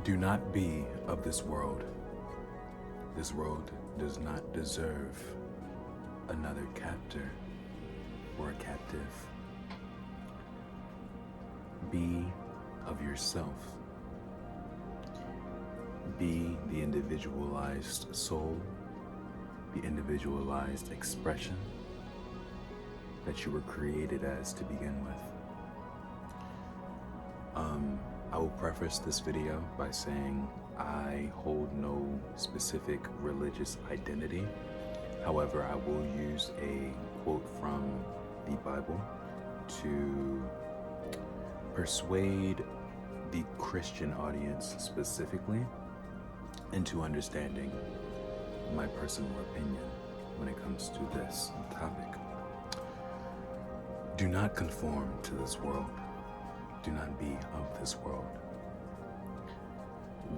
Do not be of this world. This world does not deserve another captor or a captive. Be of yourself. Be the individualized soul, the individualized expression that you were created as to begin with. I will preface this video by saying I hold no specific religious identity. However, I will use a quote from the Bible to persuade the Christian audience specifically into understanding my personal opinion when it comes to this topic. Do not conform to this world. Do not be of this world.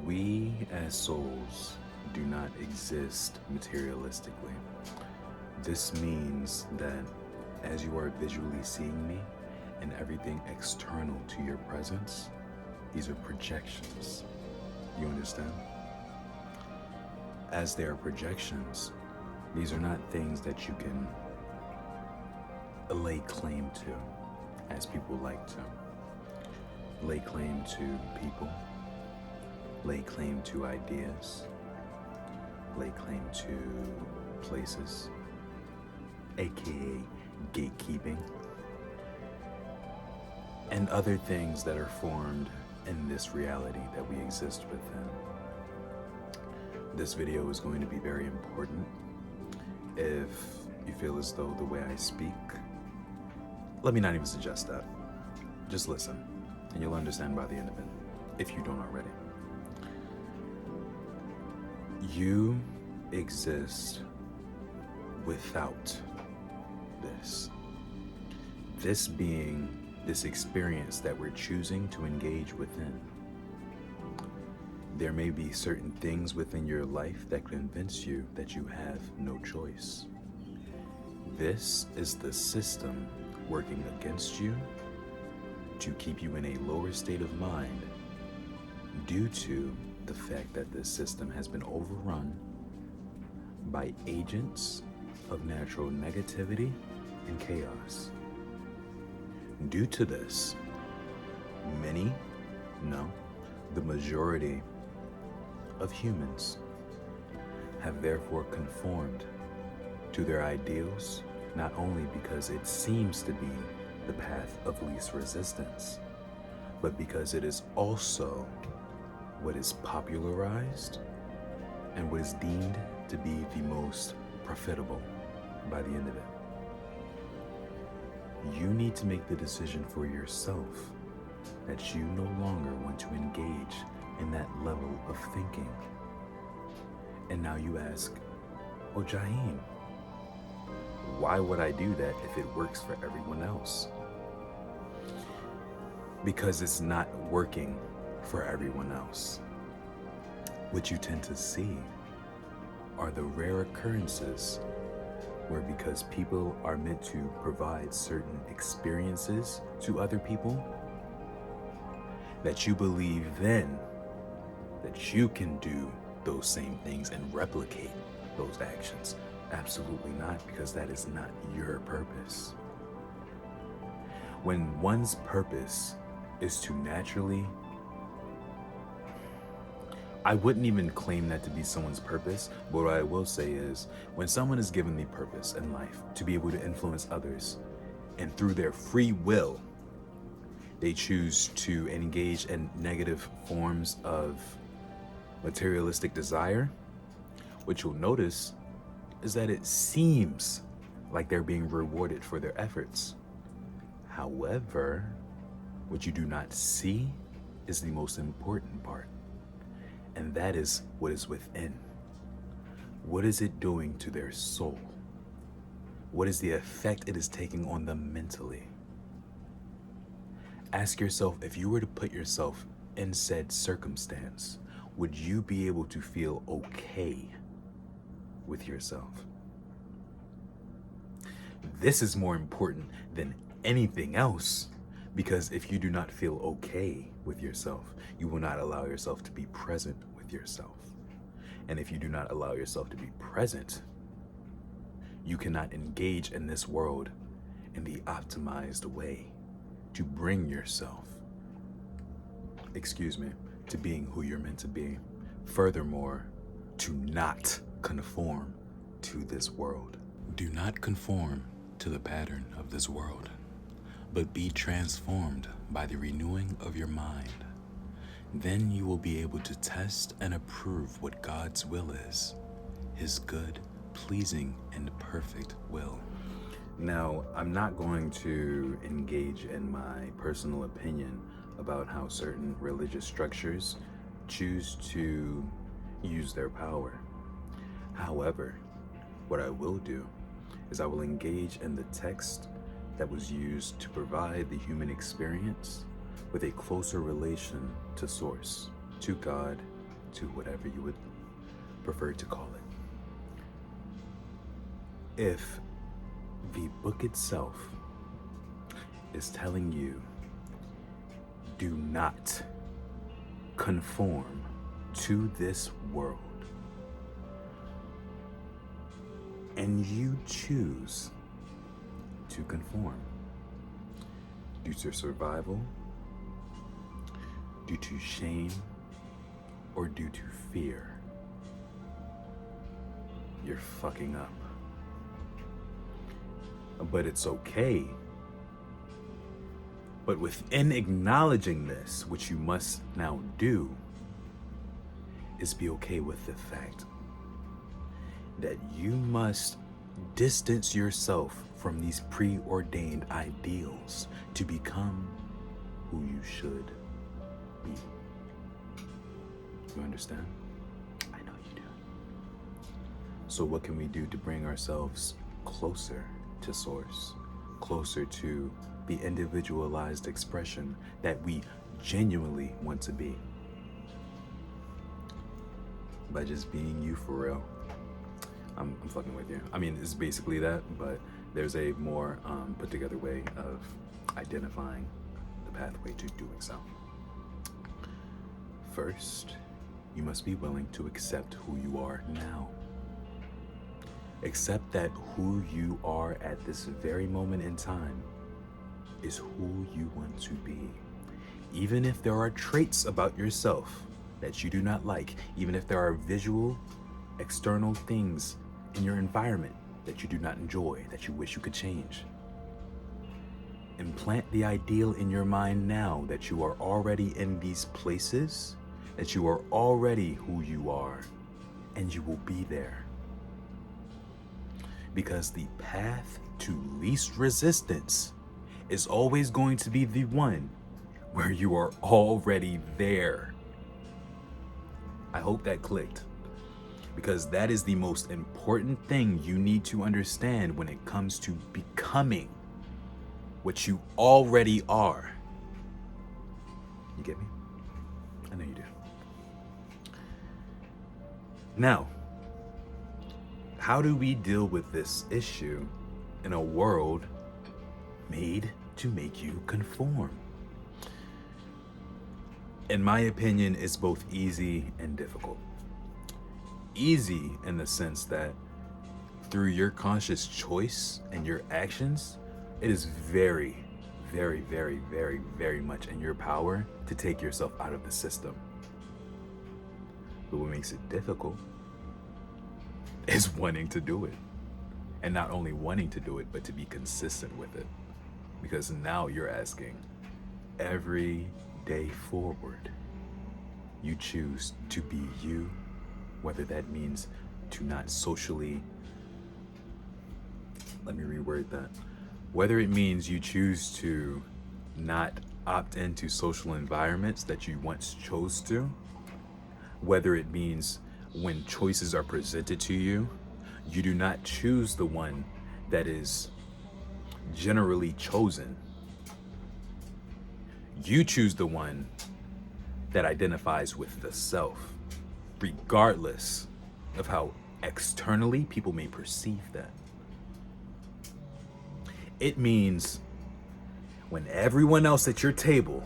We as souls do not exist materialistically. This means that as you are visually seeing me and everything external to your presence, these are projections. You understand? As they are projections, these are not things that you can lay claim to, as people like to. Lay claim to people, lay claim to ideas, lay claim to places, aka gatekeeping, and other things that are formed in this reality that we exist within. This video is going to be very important. If you feel as though the way I speak, let me not even suggest that. Just listen, and you'll understand by the end of it, if you don't already. You exist without this. This being this experience that we're choosing to engage within. There may be certain things within your life that convince you that you have no choice. This is the system working against you to keep you in a lower state of mind due to the fact that this system has been overrun by agents of natural negativity and chaos. Due to this, the majority of humans have therefore conformed to their ideals, not only because it seems to be the path of least resistance, but because it is also what is popularized and what is deemed to be the most profitable by the end of it. You need to make the decision for yourself that you no longer want to engage in that level of thinking. And now you ask, oh Jaheem, why would I do that if it works for everyone else? Because it's not working for everyone else. What you tend to see are the rare occurrences where, because people are meant to provide certain experiences to other people, that you believe then that you can do those same things and replicate those actions. Absolutely not, because that is not your purpose. When one's purpose is to naturally, I wouldn't even claim that to be someone's purpose, but what I will say is, when someone is given the purpose in life to be able to influence others, and through their free will, they choose to engage in negative forms of materialistic desire, what you'll notice is that it seems like they're being rewarded for their efforts. However, what you do not see is the most important part, and that is what is within. What is it doing to their soul? What is the effect it is taking on them mentally? Ask yourself, if you were to put yourself in said circumstance, would you be able to feel okay with yourself? This is more important than anything else, Because if you do not feel okay with yourself, you will not allow yourself to be present with yourself. And if you do not allow yourself to be present, you cannot engage in this world in the optimized way to bring yourself, to being who you're meant to be. Furthermore, to not conform to this world. Do not conform to the pattern of this world, but be transformed by the renewing of your mind. Then you will be able to test and approve what God's will is, his good, pleasing, and perfect will. Now, I'm not going to engage in my personal opinion about how certain religious structures choose to use their power. However, what I will do is I will engage in the text that was used to provide the human experience with a closer relation to Source, to God, to whatever you would prefer to call it. If the book itself is telling you, do not conform to this world, and you choose to conform due to survival, due to shame, or due to fear, you're fucking up. But it's okay. But within acknowledging this, what you must now do is be okay with the fact that you must distance yourself from these preordained ideals to become who you should be. You understand? I know you do. So what can we do to bring ourselves closer to Source, closer to the individualized expression that we genuinely want to be? By just being you for real. I'm fucking with you. I mean, it's basically that, but there's a more put together way of identifying the pathway to doing so. First, you must be willing to accept who you are now. Accept that who you are at this very moment in time is who you want to be. Even if there are traits about yourself that you do not like, even if there are visual, external things in your environment that you do not enjoy, that you wish you could change. Implant the ideal in your mind now that you are already in these places, that you are already who you are, and you will be there. Because the path to least resistance is always going to be the one where you are already there. I hope that clicked. Because that is the most important thing you need to understand when it comes to becoming what you already are. You get me? I know you do. Now, how do we deal with this issue in a world made to make you conform? In my opinion, it's both easy and difficult. Easy in the sense that through your conscious choice and your actions, it is very, very, very, very, very much in your power to take yourself out of the system. But what makes it difficult is wanting to do it. And not only wanting to do it, but to be consistent with it. Because now you're asking, every day forward, you choose to be you, whether that means to not socially, let me reword that. Whether it means you choose to not opt into social environments that you once chose to, whether it means when choices are presented to you, you do not choose the one that is generally chosen. You choose the one that identifies with the self, regardless of how externally people may perceive that. It means when everyone else at your table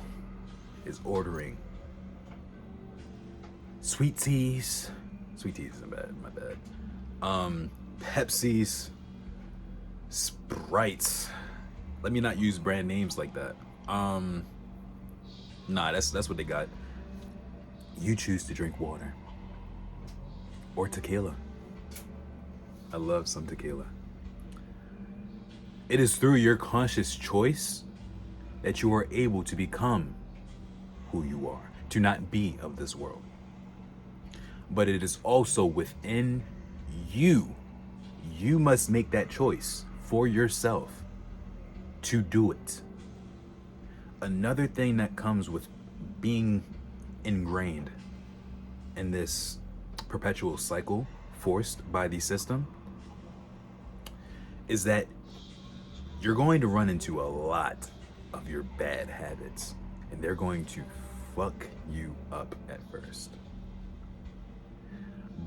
is ordering sweet teas isn't bad, my bad, Pepsis, Sprites, let me not use brand names like that, nah, that's what they got. You choose to drink water or tequila. I love some tequila. It is through your conscious choice that you are able to become who you are, to not be of this world. But it is also within you. You must make that choice for yourself to do it. Another thing that comes with being ingrained in this perpetual cycle forced by the system is that you're going to run into a lot of your bad habits, and they're going to fuck you up at first.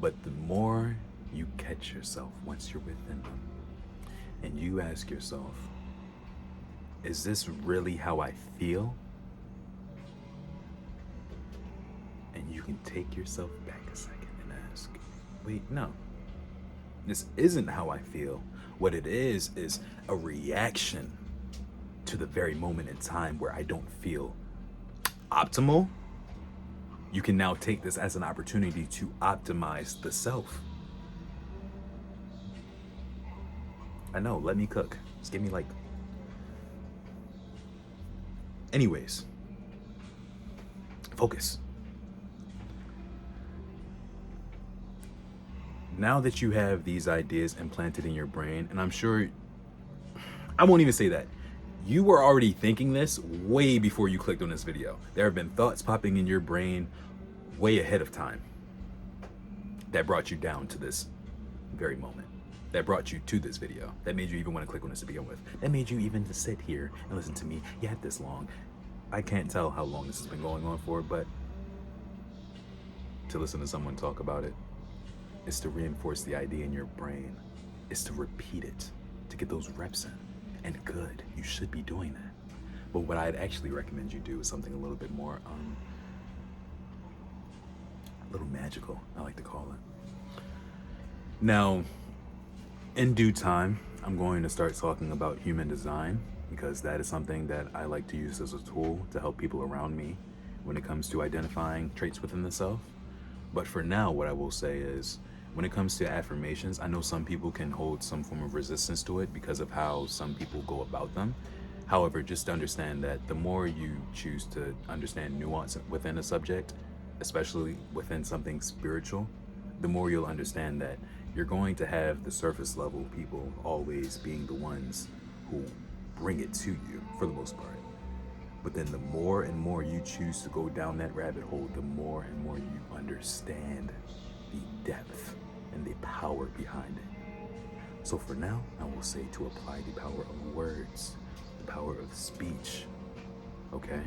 But the more you catch yourself once you're within them, and you ask yourself, is this really how I feel? And you can take yourself back a second and ask, wait, no, this isn't how I feel. What it is a reaction to the very moment in time where I don't feel optimal. You can now take this as an opportunity to optimize the self. I know, let me cook. Just give me like... Anyways, focus. Now that you have these ideas implanted in your brain, and I'm sure, I won't even say that, you were already thinking this way before you clicked on this video. There have been thoughts popping in your brain way ahead of time that brought you down to this very moment, that brought you to this video, that made you even want to click on this to begin with, that made you even to sit here and listen to me yet this long. I can't tell how long this has been going on for, but to listen to someone talk about it is to reinforce the idea in your brain, is to repeat it, to get those reps in. And good, you should be doing that. But what I'd actually recommend you do is something a little bit more, a little magical, I like to call it. Now, in due time, I'm going to start talking about human design, because that is something that I like to use as a tool to help people around me when it comes to identifying traits within the self. But for now, what I will say is, when it comes to affirmations, I know some people can hold some form of resistance to it because of how some people go about them. However, just understand that the more you choose to understand nuance within a subject, especially within something spiritual, the more you'll understand that you're going to have the surface level people always being the ones who bring it to you for the most part. But then the more and more you choose to go down that rabbit hole, the more and more you understand the depth and the power behind it. So for now, I will say to apply the power of words, the power of speech, okay?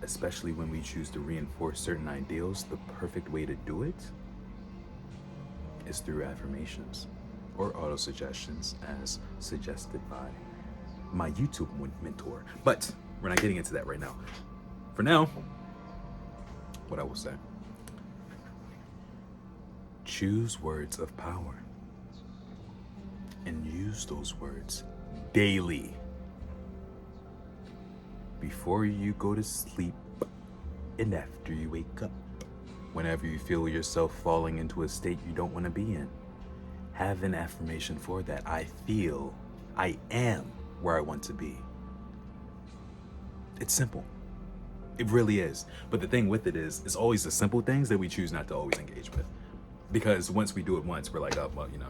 Especially when we choose to reinforce certain ideals, the perfect way to do it is through affirmations or auto-suggestions as suggested by my YouTube mentor. But we're not getting into that right now. For now, what I will say, choose words of power and use those words daily. Before you go to sleep and after you wake up, whenever you feel yourself falling into a state you don't want to be in, have an affirmation for that. I feel I am where I want to be. It's simple. It really is. But the thing with it is, it's always the simple things that we choose not to always engage with. Because once we do it once, we're like, oh, well, you know,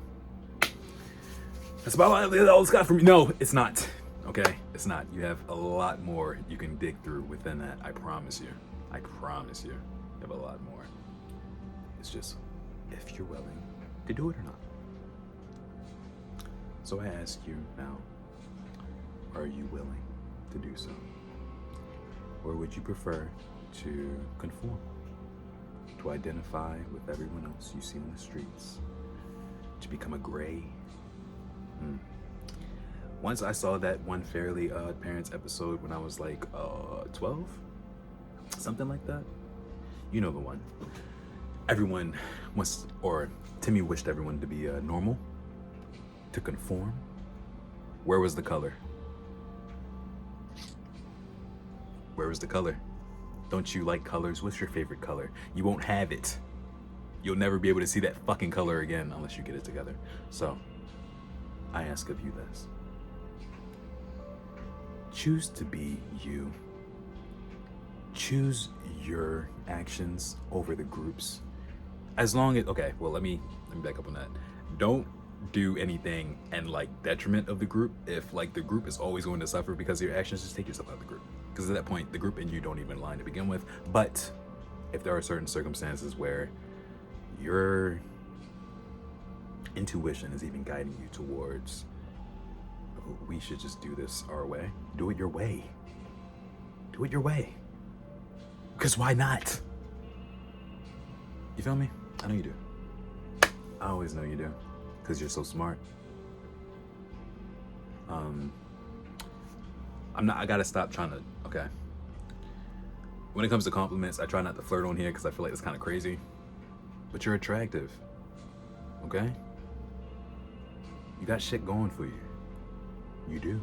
that's about all it's got for me. No, it's not. Okay? It's not. You have a lot more you can dig through within that. I promise you. I promise you. You have a lot more. It's just if you're willing to do it or not. So I ask you now, are you willing to do so? Or would you prefer to conform? To identify with everyone else you see on the streets? To become a gray? Once I saw that one Fairly Odd Parents episode when I was like 12, something like that. You know the one. Everyone wants, or Timmy wished everyone to be normal, to conform. Where was the color? Where was the color? Don't you like colors? What's your favorite color? You won't have it. You'll never be able to see that fucking color again unless you get it together. So, I ask of you this. Choose to be you. Choose your actions over the groups. As long as, okay, well, let me back up on that. Don't do anything and like detriment of the group if like the group is always going to suffer because of your actions. Just take yourself out of the group, because at that point the group and you don't even align to begin with. But if there are certain circumstances where your intuition is even guiding you towards, we should just do this our way, do it your way. Do it your way. Because why not? You feel me? I know you do. I always know you do. Because you're so smart. I gotta stop trying to, okay. When it comes to compliments, I try not to flirt on here because I feel like it's kind of crazy. But you're attractive. Okay? You got shit going for you. You do.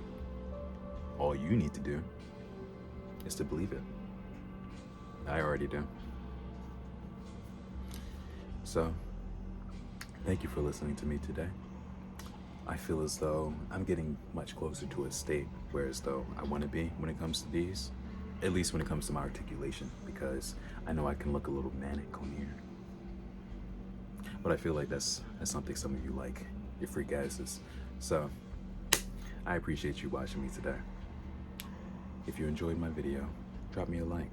All you need to do is to believe it. I already do. So, thank you for listening to me today. I feel as though I'm getting much closer to a state where as though I want to be when it comes to these, at least when it comes to my articulation, because I know I can look a little manic on here. But I feel like that's something some of you like, your freak asses. So, I appreciate you watching me today. If you enjoyed my video, drop me a like.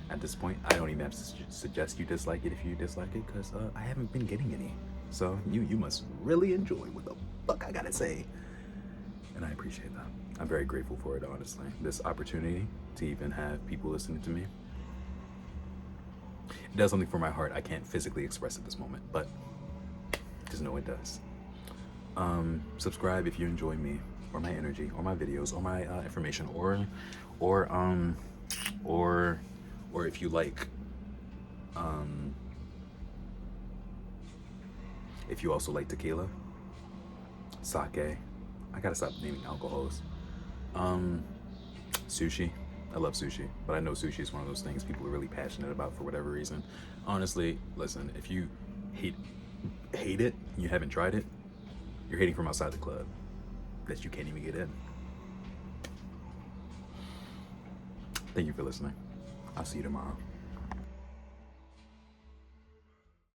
At this point, I don't even have to suggest you dislike it if you dislike it, because I haven't been getting any. So you must really enjoy what the fuck I gotta say. And I appreciate that. I'm very grateful for it, honestly. This opportunity to even have people listening to me. It does something for my heart I can't physically express at this moment, but just know it does. Subscribe if you enjoy me, or my energy, or my videos, or my information, or if you like, if you also like tequila, sake, I gotta stop naming alcohols, sushi. I love sushi, but I know sushi is one of those things people are really passionate about for whatever reason. Honestly, listen, if you hate it, and you haven't tried it, you're hating from outside the club that you can't even get in. Thank you for listening. I'll see you tomorrow.